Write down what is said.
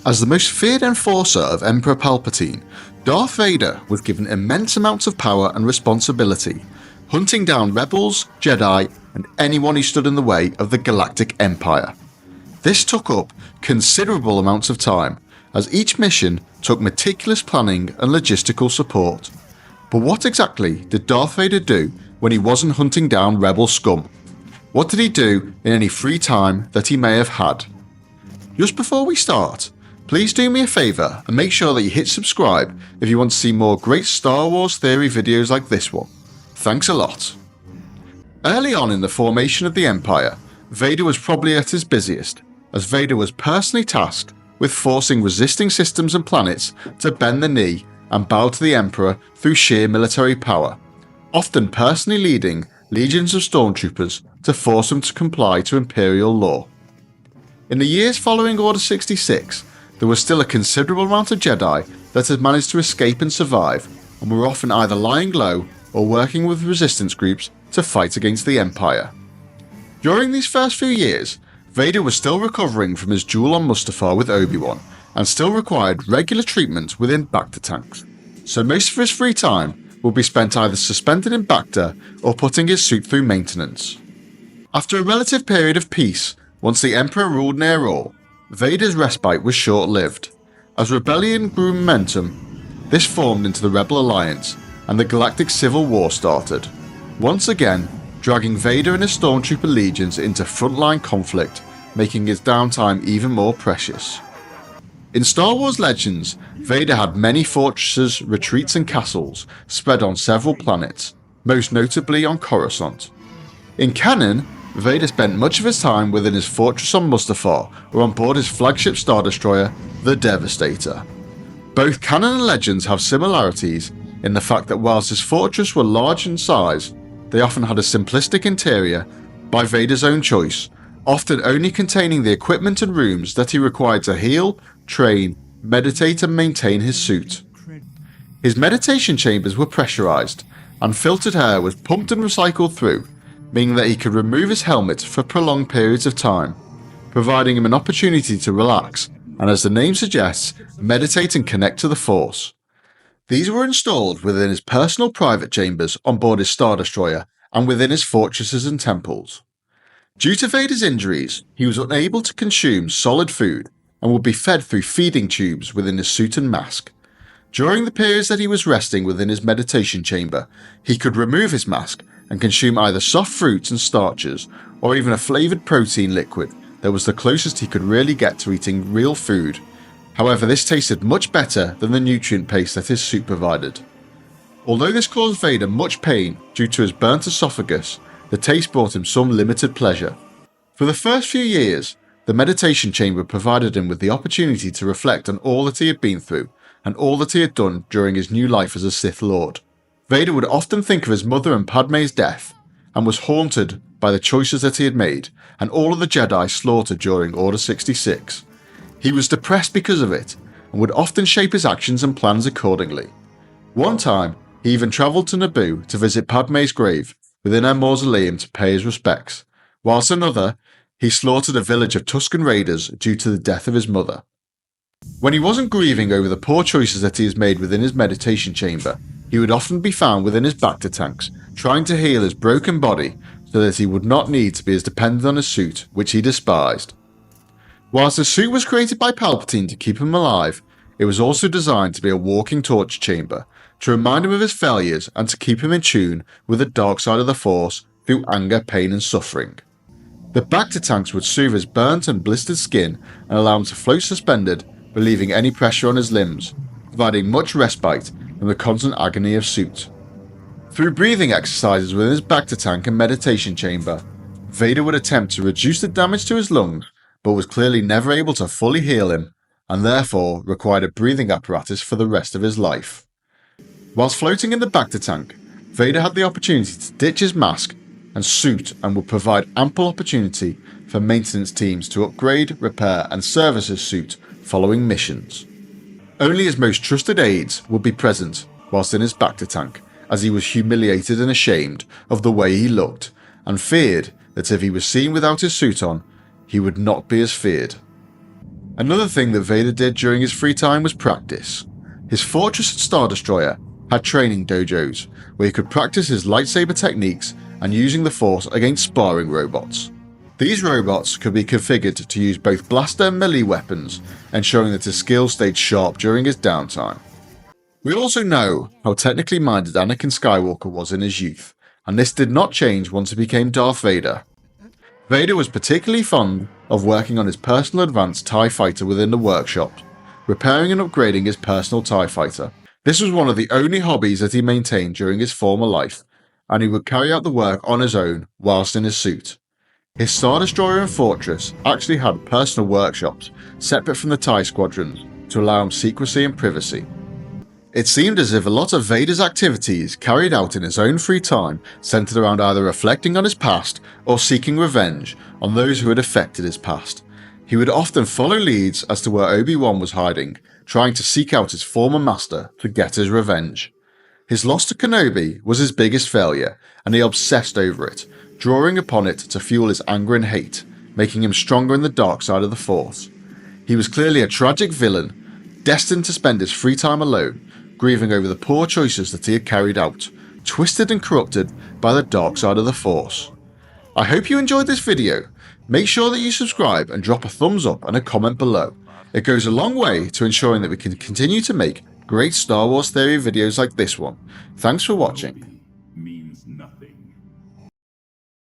As the most feared enforcer of Emperor Palpatine, Darth Vader was given immense amounts of power and responsibility, hunting down rebels, Jedi, and anyone who stood in the way of the Galactic Empire. This took up considerable amounts of time, as each mission took meticulous planning and logistical support. But what exactly did Darth Vader do when he wasn't hunting down rebel scum? What did he do in any free time that he may have had? Just before we start, please do me a favour and make sure that you hit subscribe if you want to see more great Star Wars theory videos like this one. Thanks a lot. Early on in the formation of the Empire, Vader was probably at his busiest, as Vader was personally tasked with forcing resisting systems and planets to bend the knee and bow to the Emperor through sheer military power, often personally leading legions of stormtroopers to force them to comply to Imperial law. In the years following Order 66, there was still a considerable amount of Jedi that had managed to escape and survive, and were often either lying low or working with resistance groups to fight against the Empire. During these first few years, Vader was still recovering from his duel on Mustafar with Obi-Wan, and still required regular treatment within Bacta Tanks, so most of his free time would be spent either suspended in Bacta or putting his suit through maintenance. After a relative period of peace, once the Emperor ruled near all, Vader's respite was short-lived. As rebellion grew momentum, this formed into the Rebel Alliance, and the Galactic Civil War started, once again dragging Vader and his Stormtrooper legions into frontline conflict, making his downtime even more precious. In Star Wars Legends, Vader had many fortresses, retreats and castles spread on several planets, most notably on Coruscant. In canon, Vader spent much of his time within his fortress on Mustafar or on board his flagship Star Destroyer, the Devastator. Both canon and legends have similarities in the fact that whilst his fortress were large in size, they often had a simplistic interior by Vader's own choice, often only containing the equipment and rooms that he required to heal, train, meditate and maintain his suit. His meditation chambers were pressurized, and filtered air was pumped and recycled through, meaning that he could remove his helmet for prolonged periods of time, providing him an opportunity to relax and, as the name suggests, meditate and connect to the Force. These were installed within his personal private chambers on board his Star Destroyer and within his fortresses and temples. Due to Vader's injuries, he was unable to consume solid food and would be fed through feeding tubes within his suit and mask. During the periods that he was resting within his meditation chamber, he could remove his mask and consume either soft fruits and starches or even a flavoured protein liquid that was the closest he could really get to eating real food. However, this tasted much better than the nutrient paste that his suit provided. Although this caused Vader much pain due to his burnt esophagus, the taste brought him some limited pleasure. For the first few years, the meditation chamber provided him with the opportunity to reflect on all that he had been through and all that he had done during his new life as a Sith Lord. Vader would often think of his mother and Padme's death, and was haunted by the choices that he had made and all of the Jedi slaughtered during Order 66. He was depressed because of it, and would often shape his actions and plans accordingly. One time, he even travelled to Naboo to visit Padme's grave within her mausoleum to pay his respects, whilst another, he slaughtered a village of Tusken Raiders due to the death of his mother. When he wasn't grieving over the poor choices that he has made within his meditation chamber, he would often be found within his Bacta Tanks, trying to heal his broken body so that he would not need to be as dependent on his suit, which he despised. Whilst the suit was created by Palpatine to keep him alive, it was also designed to be a walking torture chamber, to remind him of his failures and to keep him in tune with the dark side of the Force through anger, pain and suffering. The Bacta Tanks would soothe his burnt and blistered skin and allow him to float suspended, relieving any pressure on his limbs, providing much respite from the constant agony of suit. Through breathing exercises within his Bacta Tank and meditation chamber, Vader would attempt to reduce the damage to his lungs, but was clearly never able to fully heal him, and therefore required a breathing apparatus for the rest of his life. Whilst floating in the Bacta Tank, Vader had the opportunity to ditch his mask and suit and would provide ample opportunity for maintenance teams to upgrade, repair and service his suit following missions. Only his most trusted aides would be present whilst in his Bacta Tank, as he was humiliated and ashamed of the way he looked, and feared that if he was seen without his suit on, he would not be as feared. Another thing that Vader did during his free time was practice. His fortress and Star Destroyer had training dojos, where he could practice his lightsaber techniques and using the Force against sparring robots. These robots could be configured to use both blaster and melee weapons, ensuring that his skills stayed sharp during his downtime. We also know how technically minded Anakin Skywalker was in his youth, and this did not change once he became Darth Vader. Vader was particularly fond of working on his personal advanced TIE fighter within the workshop, repairing and upgrading his personal TIE fighter. This was one of the only hobbies that he maintained during his former life, and he would carry out the work on his own whilst in his suit. His Star Destroyer and Fortress actually had personal workshops separate from the TIE squadrons to allow him secrecy and privacy. It seemed as if a lot of Vader's activities carried out in his own free time centered around either reflecting on his past or seeking revenge on those who had affected his past. He would often follow leads as to where Obi-Wan was hiding, trying to seek out his former master to get his revenge. His loss to Kenobi was his biggest failure, and he obsessed over it, drawing upon it to fuel his anger and hate, making him stronger in the dark side of the Force. He was clearly a tragic villain, destined to spend his free time alone, grieving over the poor choices that he had carried out, twisted and corrupted by the dark side of the Force. I hope you enjoyed this video. Make sure that you subscribe and drop a thumbs up and a comment below. It goes a long way to ensuring that we can continue to make great Star Wars theory videos like this one. Thanks for watching.